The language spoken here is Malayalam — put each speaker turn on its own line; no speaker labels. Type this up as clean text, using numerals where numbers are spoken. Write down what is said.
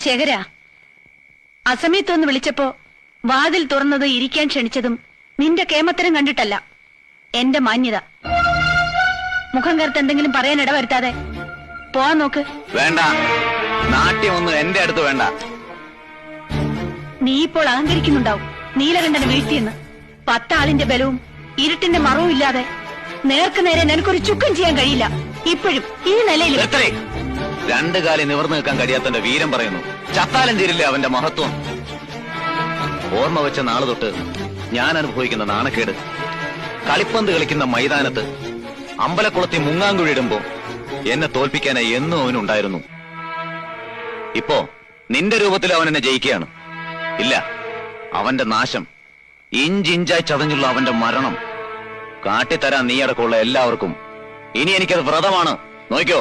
ശേഖര, അസമയത്തൊന്ന് വിളിച്ചപ്പോ വാതിൽ തുറന്നത് ഇരിക്കാൻ ക്ഷണിച്ചതും നിന്റെ കേമത്തരം കണ്ടിട്ടല്ല, എന്റെ മാന്യത. മുഖം കറുത്ത് എന്തെങ്കിലും പറയാൻ ഇടവരുത്താതെ പോവാൻ നോക്ക്.
വേണ്ട, നാട്യമൊന്നും എന്റെ അടുത്ത് വേണ്ട.
നീ ഇപ്പോൾ അഹങ്കരിക്കുന്നുണ്ടാവും നീലകണ്ഠനെ വീഴ്ത്തിയെന്ന്. 10 ആളിന്റെ ബലവും ഇരുട്ടിന്റെ മറവും ഇല്ലാതെ നേർക്ക് നേരെ നിനക്കൊരു ചുക്കം ചെയ്യാൻ കഴിയില്ല. ഇപ്പോഴും ഈ നിലയിൽ
2 കാലി നിവർന്നു നിൽക്കാൻ കഴിയാത്തന്റെ വീരം പറയുന്നു. ചത്താലും തീരില്ലേ അവന്റെ മഹത്വം. ഓർമ്മ വെച്ച നാള് തൊട്ട് ഞാൻ അനുഭവിക്കുന്ന നാണക്കേട്. കളിപ്പന്ത് കളിക്കുന്ന മൈതാനത്ത് അമ്പലക്കുളത്തി മുങ്ങാങ്കുഴിയിടുമ്പോ എന്നെ തോൽപ്പിക്കാനായി എന്നും അവനുണ്ടായിരുന്നു. ഇപ്പോ നിന്റെ രൂപത്തിൽ അവൻ എന്നെ ജയിക്കുകയാണ്. ഇല്ല, അവന്റെ നാശം, ഇഞ്ചിഞ്ചായി ചതഞ്ഞുള്ള അവന്റെ മരണം കാട്ടിത്തരാൻ നീ അടക്കമുള്ള എല്ലാവർക്കും. ഇനി എനിക്കത് വ്രതമാണ്. നോക്കിക്കോ.